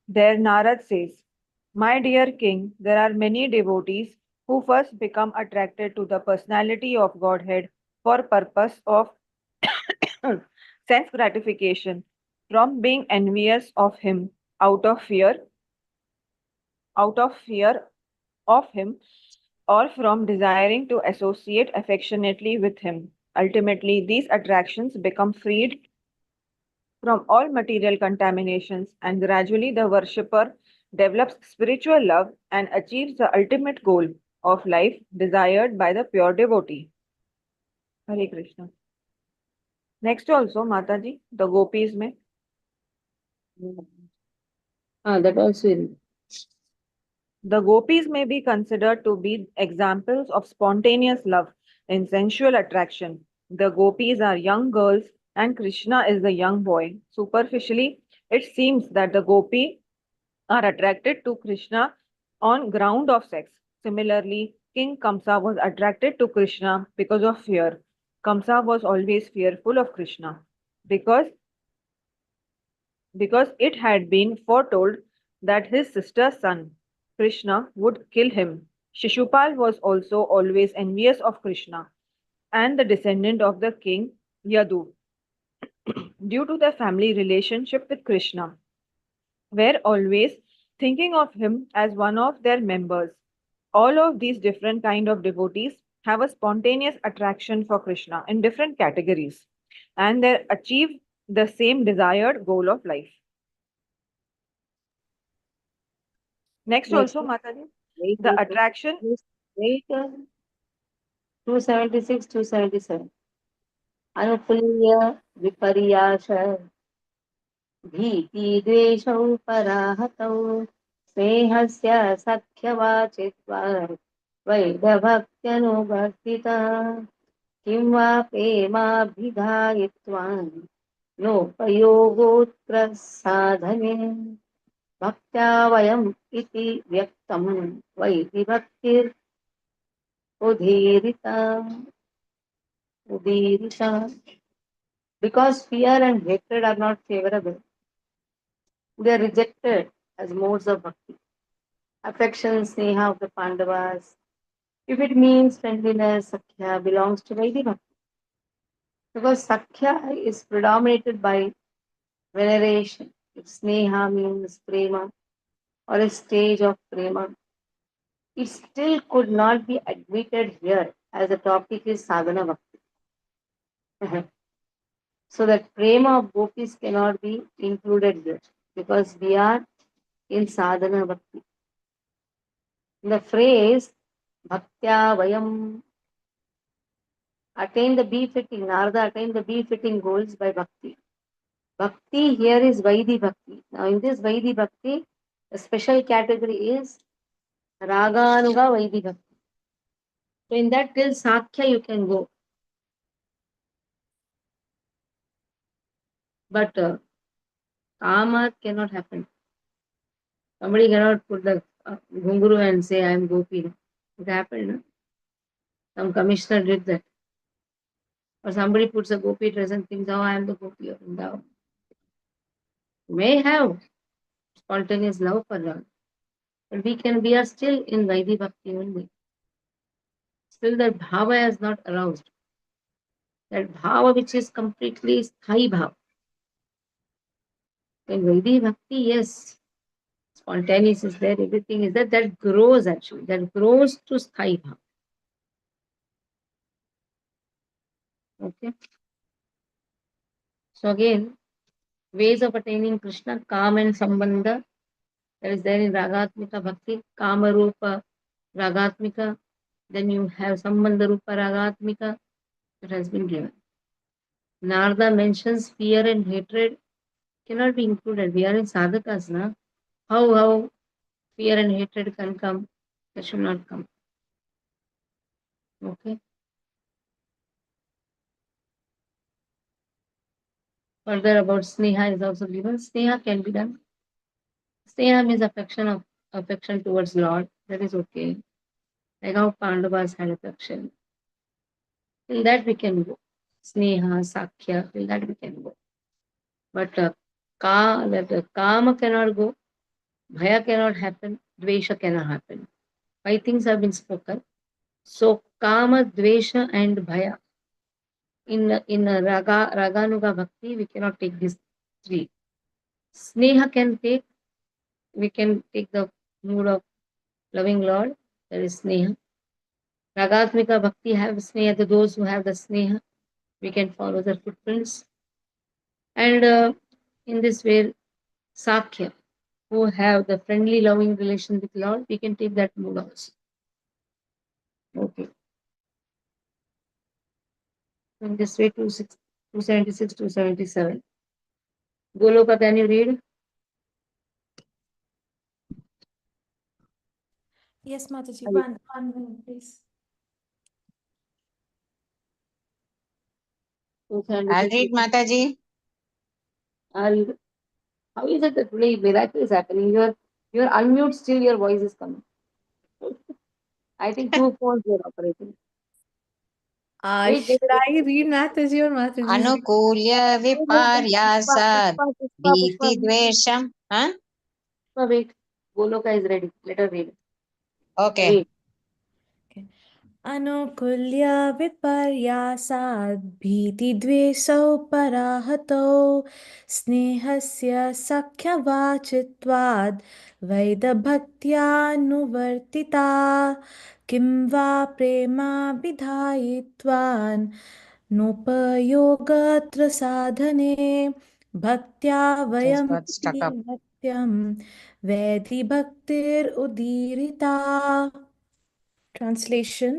There Narad says, "My dear king, there are many devotees who first become attracted to the personality of Godhead for purpose of sense gratification, from being envious of him out of fear out of fear of him, or from desiring to associate affectionately with him. Ultimately, these attractions become freed from all material contaminations, and gradually the worshipper develops spiritual love and achieves the ultimate goal of life desired by the pure devotee." Hare Krishna. Next also, Mataji, the gopis mein. That also in The gopis may be considered to be examples of spontaneous love and sensual attraction. The gopis are young girls and Krishna is the young boy. Superficially, it seems that the gopi are attracted to Krishna on ground of sex. Similarly, King Kamsa was attracted to Krishna because of fear. Kamsa was always fearful of Krishna because it had been foretold that his sister's son, Krishna, would kill him. Shishupal was also always envious of Krishna and the descendant of the king Yadu due to their family relationship with Krishna, were always thinking of him as one of their members. All of these different kind of devotees have a spontaneous attraction for Krishna in different categories and they achieve the same desired goal of life. Next next. also, Mataji, Wait, the attraction. wait, 276, 277. Anukulya viparyasha भीति द्वेषौ पराहतौ स्नेहस्य सख्यवाचित्वा वैदभक्त्यनुवर्तिता किं वा प्रेमाभिधायित्वा नोपयोगोत्प्रसाधने भक्त्या वयम् इति व्यक्तं वैति भक्तिर्उदीरिता उदीरिता. Because fear and hatred are not favorable, they are rejected as modes of bhakti. Affection, sneha of the Pandavas, if it means friendliness, sakhya belongs to Vaidhi bhakti. Because sakhya is predominated by veneration. If sneha means prema or a stage of prema, it still could not be admitted here as the topic is sadhana bhakti. So that prema of gopis cannot be included here because we are in sadhana bhakti. The phrase bhaktya vayam attain the befitting, Narada attained the befitting goals by bhakti. Bhakti here is Vaidhi bhakti. Now in this Vaidhi bhakti, a special category is Raganuga Vaidhi bhakti. So in that till Sakhya you can go. But Kama cannot happen. Somebody cannot put the Gunguru and say I am Gopi. It happened. No? Some commissioner did that. Or somebody puts a Gopi dress and thinks, oh, I am the Gopi of Vrindavan. May have spontaneous love for Lord. But we are still in Vaidhi Bhakti only. Still that bhava has not aroused. That bhava which is completely sthai bhava. In Vaidhi Bhakti, yes, spontaneous is there, everything is there. That grows actually. That grows to sthai bhava. Okay. So again, ways of attaining Krishna, Kam and Sambandha, that is there in Ragatmika Bhakti, Kama Rupa Ragatmika, then you have Sambandha Rupa Ragatmika, that has been given. Narada mentions fear and hatred cannot be included. We are in sadhakas, na? How fear and hatred can come, that should not come. Okay. Further about sneha is also given. Sneha can be done. Sneha means affection towards Lord. That is okay. Like how Pandavas had affection. Till that we can go. Sneha, Sakhya, till that we can go. But Kama cannot go, Bhaya cannot happen, Dvesha cannot happen. 5 things have been spoken. So Kama, Dvesha and Bhaya. In Raganuga Bhakti, we cannot take these 3. Sneha we can take the mood of loving Lord, that is Sneha. Ragatmika Bhakti have Sneha, those who have the Sneha, we can follow their footprints. And in this way, Sakhya, who have the friendly, loving relation with Lord, we can take that mood also. Okay. In this way, 276, 277. Goloka, can you read? Yes, Mataji. Sorry. One minute, please. I'll read, Mataji. How is it that today miracle is happening? You're unmute, still your voice is coming. I think 2 phones are operating. Wait, Should I read Mataji or Mataji? Anukulya viparyasad bhiti dvesham. Huh? Wait. Goloka is ready. Let her read. Okay. Read. अनुकुल्य विपर्यासाद् भीतिद्वेषौ पराहतौ स्नेहस्य सख्यवाचित्वाद् वैदभक्त्यानुवर्तिता किं वा प्रेमाभिधायित्वान् नोपयोगत्र साधने भक्त्या वयं got stuck up. नित्यं vaidhi भक्तिरुदीरिता. Translation: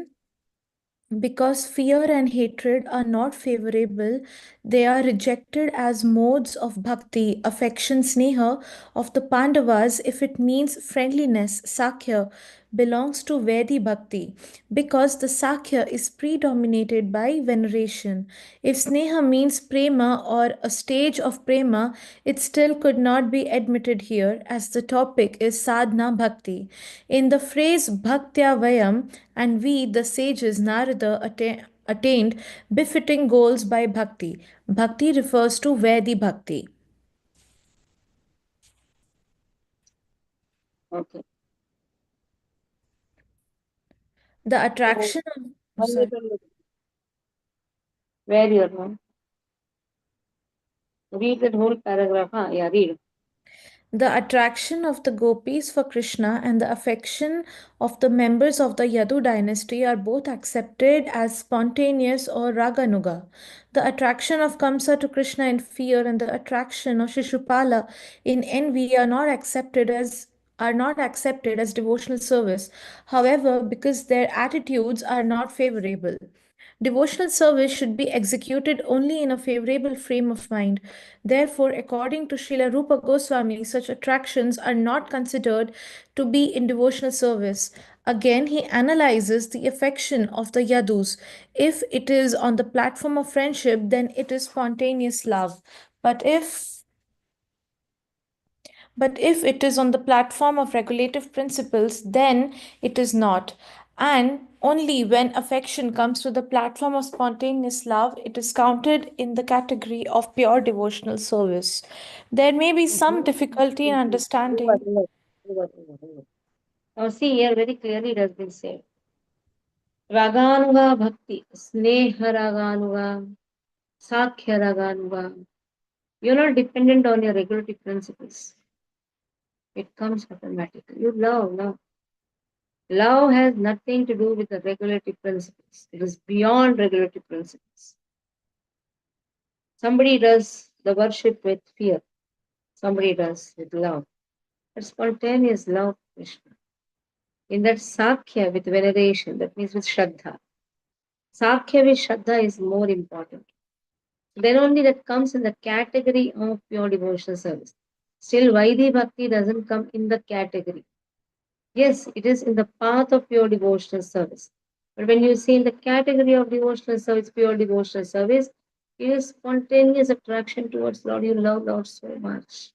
because fear and hatred are not favorable, they are rejected as modes of bhakti, affection, sneha of the Pandavas. If it means friendliness, Sakhya belongs to Vedi bhakti because the Sakhya is predominated by veneration. If sneha means prema or a stage of prema, it still could not be admitted here as the topic is sadhana bhakti. In the phrase bhaktya vayam, and we, the sages, Narada, attained befitting goals by bhakti. Bhakti refers to Vedi bhakti. Okay. The attraction of. Sorry. Where you are? Read that whole paragraph. Yeah, read. The attraction of the gopis for Krishna and the affection of the members of the Yadu dynasty are both accepted as spontaneous or raganuga. The attraction of Kamsa to Krishna in fear and the attraction of Shishupala in envy are not accepted as devotional service. However, because their attitudes are not favorable. Devotional service should be executed only in a favorable frame of mind. Therefore, according to Srila Rupa Goswami, such attractions are not considered to be in devotional service. Again, he analyzes the affection of the Yadus. If it is on the platform of friendship, then it is spontaneous love. But if it is on the platform of regulative principles, then it is not. And only when affection comes to the platform of spontaneous love, it is counted in the category of pure devotional service. There may be some difficulty in understanding. Now see here very clearly it has been said. Raganuga bhakti, sneha raganuga, sakhya raganuga. You're not dependent on your regulative principles. It comes automatically. You love. Love has nothing to do with the regulative principles. It is beyond regulative principles. Somebody does the worship with fear. Somebody does with love. But spontaneous love, Krishna. In that Sakhya with veneration, that means with Shraddha. Sakhya with Shraddha is more important. Then only that comes in the category of pure devotional service. Still, Vaidhi Bhakti doesn't come in the category. Yes, it is in the path of pure devotional service. But when you see in the category of devotional service, pure devotional service, it is spontaneous attraction towards Lord. You love Lord so much.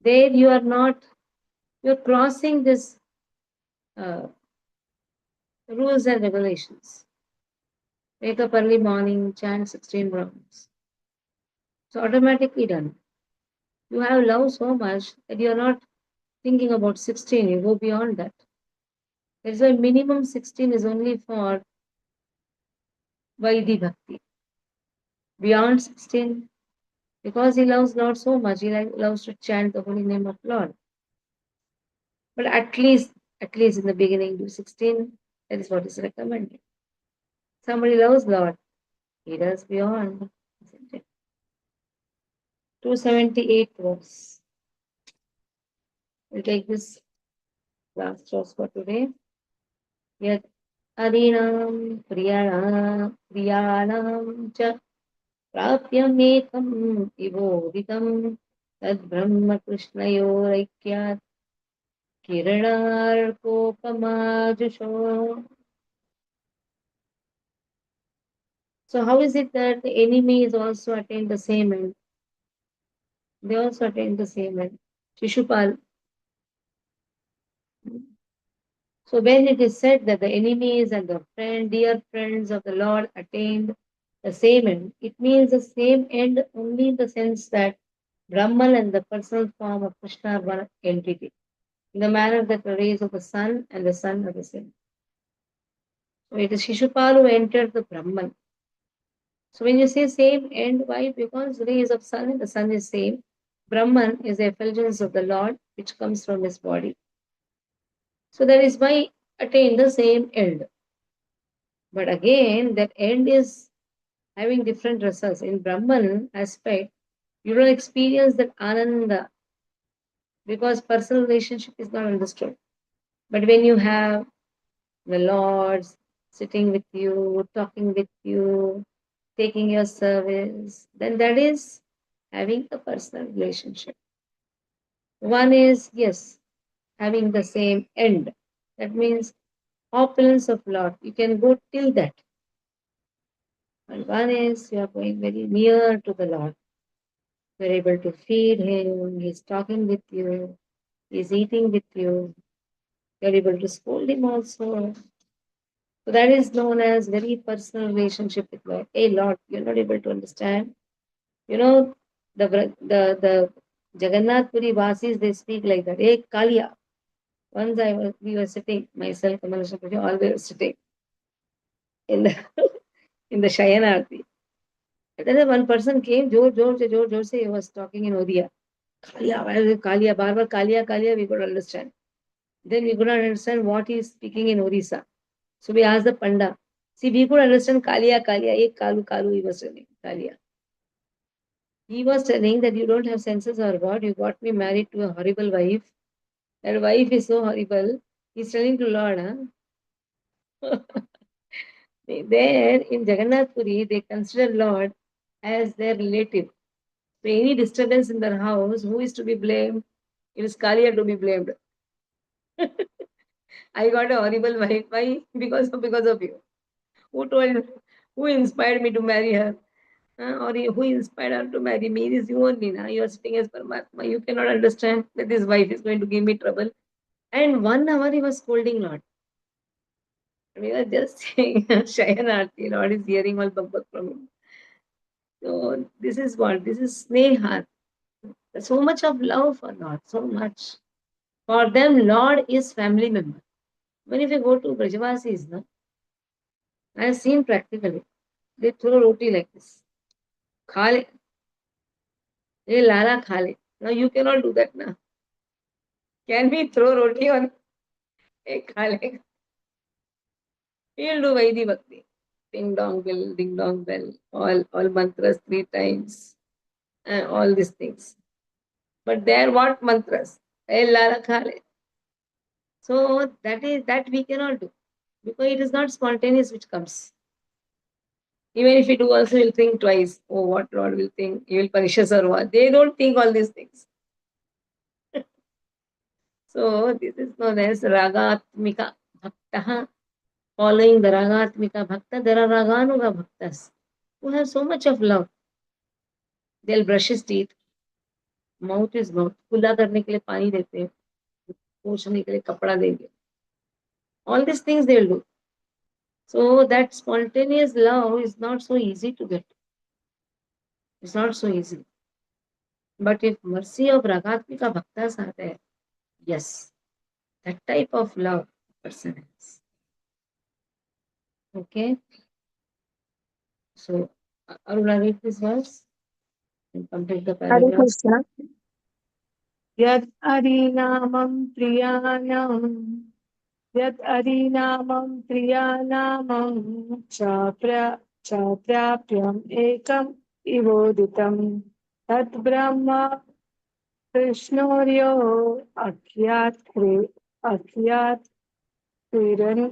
There you are not, you're crossing this uh, rules and regulations. Wake up early morning, chant 16 rounds. So automatically done. You have love so much that you're not thinking about 16, you go beyond that. That's why minimum 16 is only for Vaidhi Bhakti. Beyond 16, because he loves Lord so much, he loves to chant the holy name of Lord. But at least in the beginning, do 16. That is what is recommended. Somebody loves Lord, he does beyond. 278 verse. We'll take this last verse for today. Yet Adinam Priyanam cha Prapyamekam Ivodhitam Tad Brahma Krishnayorakyat Kiranarkopamajusho. So how is it that the enemies also attain the same end? They also attain the same end. Shishupal. So when it is said that the enemies and the dear friends of the Lord attained the same end, it means the same end only in the sense that Brahman and the personal form of Krishna are one entity, in the manner that the rays of the sun and the sun are the same. So it is Shishupal who entered the Brahman. So when you say same end, why? Because rays of sun and the sun is same. Brahman is the effulgence of the Lord which comes from his body. So that is why attain the same end. But again, that end is having different results. In Brahman aspect, you don't experience that ananda because personal relationship is not understood. But when you have the Lord sitting with you, talking with you, taking your service, then that is having a personal relationship. One is, yes, having the same end. That means opulence of Lord. You can go till that. And one is you are going very near to the Lord. You're able to feed him, he's talking with you, he's eating with you, you're able to scold him also. So that is known as very personal relationship with Lord. Hey Lord, you're not able to understand. You know, the Jagannath Puri Vasis, they speak like that. Hey Kalia. Once we were sitting, myself and Manisha Puja, all we were sitting in the in the Shayanarthi. And then one person came, Jor se, he was talking in Odia. Kalia, why is it Kalia? Bar Kalia, we could understand. Then we could not understand what he is speaking in Orissa. So we asked the Panda. See, we could understand Kalia, ek Kalu, he was telling, Kalia. He was telling that you don't have senses or what, you got me married to a horrible wife. That wife is so horrible. He's telling to Lord, huh? There in Jagannath Puri, they consider Lord as their relative. So any disturbance in their house, who is to be blamed? It is Kalia to be blamed. I got a horrible wife. Why? Because of you. Who told? Who inspired me to marry her? Or who inspired her to marry me? It is you only. Na? You are sitting as Paramatma. You cannot understand that this wife is going to give me trouble. And 1 hour he was scolding Lord. We were just saying, Shayanarthi, Lord is hearing all bak from him. So this is what? This is Sneha. So much of love for Lord, so much. For them, Lord is family member. When if you go to Brajavasis, no, I have seen practically. They throw roti like this. Khale. Hey, Lala khale. Now you cannot do that now. Can we throw roti on hey, khale? We'll do Vaidhi Bhakti. Ding dong bell, all mantras 3 times, all these things. But there, what mantras? Hey, Lala khale. So that we cannot do because it is not spontaneous which comes. Even if we do also, we'll think twice. Oh, what Lord will think? He will punish us or what? They don't think all these things. So this is known as Ragatmika Bhaktaha. Following the Ragatmika Bhakta, there are Raganuga Bhaktas who have so much of love. They'll brush his teeth, mouth is mouth, कुल्ला करने के लिए पानी देते हैं, पोंछने के लिए कपड़ा देंगे. All these things they'll do. So that spontaneous love is not so easy to get. It's not so easy. But if mercy of Ragatmika Bhaktas are there, yes, that type of love person has. Okay. So Aruna, read this verse and complete the Hare paragraph. Krishna. Yad arinamam priyanam Yad arinamam priyanamam chaprapyam ekam ivoditam Tat Brahma Krishnoryo Akyat Kiran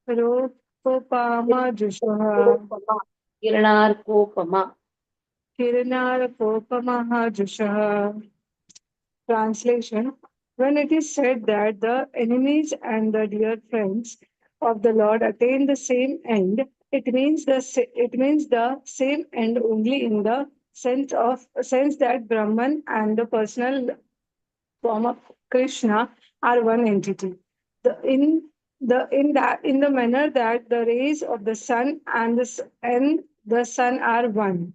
Akro Kopama Jushaha Kiranarkopama. Kiranarkopamaha Jushaha. Translation: when it is said that the enemies and the dear friends of the Lord attain the same end, it means the same end only in the sense that Brahman and the personal form of Krishna are one entity. In the manner that the rays of the sun and the sun are one.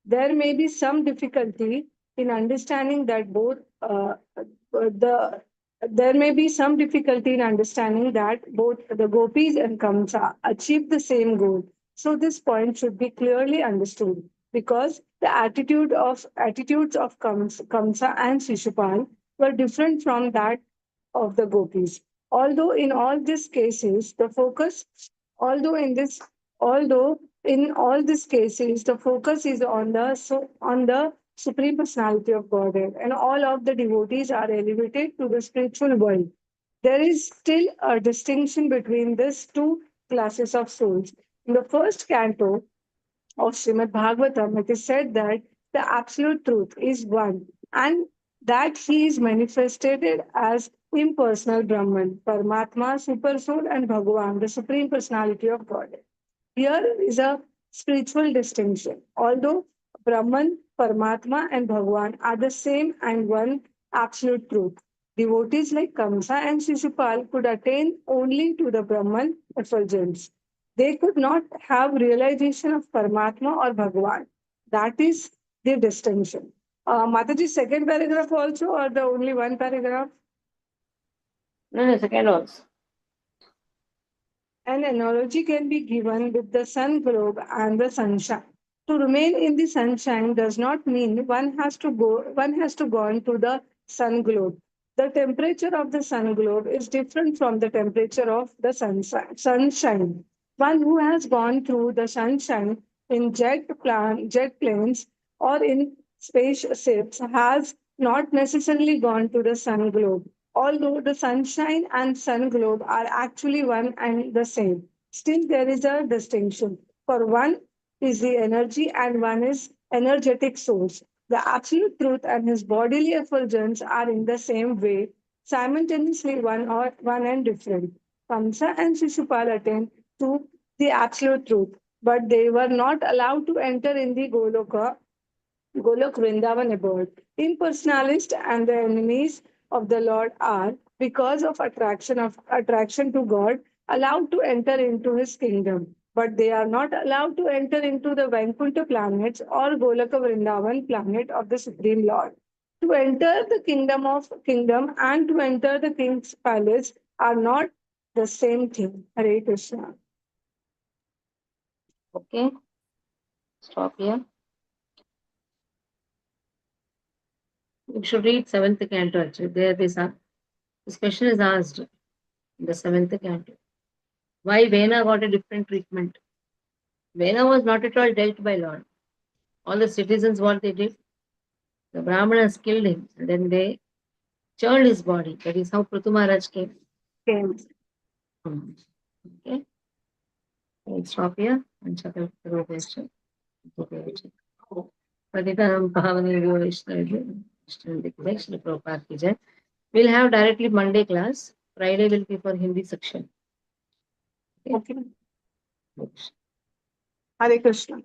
There may be some difficulty in understanding that there may be some difficulty in understanding that both the gopis and Kamsa achieve the same goal. So this point should be clearly understood because the attitudes of Kamsa and Shishupal were different from that of the gopis. Although in all these cases the focus although in this although in all these cases the focus is on the supreme personality of Godhead and all of the devotees are elevated to the spiritual world. There is still a distinction between these two classes of souls. In the first canto of Srimad Bhagavatam, it is said that the absolute truth is one and that he is manifested as impersonal Brahman, Paramatma, Supersoul, and Bhagavan, the Supreme Personality of God. Here is a spiritual distinction. Although Brahman, Paramatma, and Bhagavan are the same and one absolute truth, devotees like Kamsa and Shishupal could attain only to the Brahman effulgence. They could not have realization of Paramatma or Bhagavan. That is the distinction. Mataji, second paragraph also, or the only one paragraph? No, second also. An analogy can be given with the sun globe and the sunshine. To remain in the sunshine does not mean one has to go into the sun globe. The temperature of the sun globe is different from the temperature of the sunshine. One who has gone through the sunshine in jet planes or in spaceships has not necessarily gone to the sun globe. Although the sunshine and sun globe are actually one and the same, still there is a distinction. For one is the energy and one is energetic source. The absolute truth and his bodily effulgence are in the same way, simultaneously one and different. Kamsa and Shishupal attain to the absolute truth, but they were not allowed to enter in the Golok Vrindavan abode. Impersonalists and the enemies of the Lord are, because of attraction to God, allowed to enter into his kingdom. But they are not allowed to enter into the Vaikuntha planets or Golaka Vrindavan planet of the Supreme Lord. To enter the kingdom and to enter the king's palace are not the same thing. Hare Krishna. Okay. Stop here. You should read seventh canto actually. There this question is asked in the seventh canto. Why Vena got a different treatment? Vena was not at all dealt by Lord. All the citizens, what they did, the Brahmanas killed him, and then they churned his body. That is how Prithu Maharaj came. Okay. Okay. Let's stop here. Patitanam Pavanebhyo Vaishnavibhyo Shri Prabhupada ki jai. We'll have directly Monday class. Friday will be for Hindi section. Okay. Hare Krishna.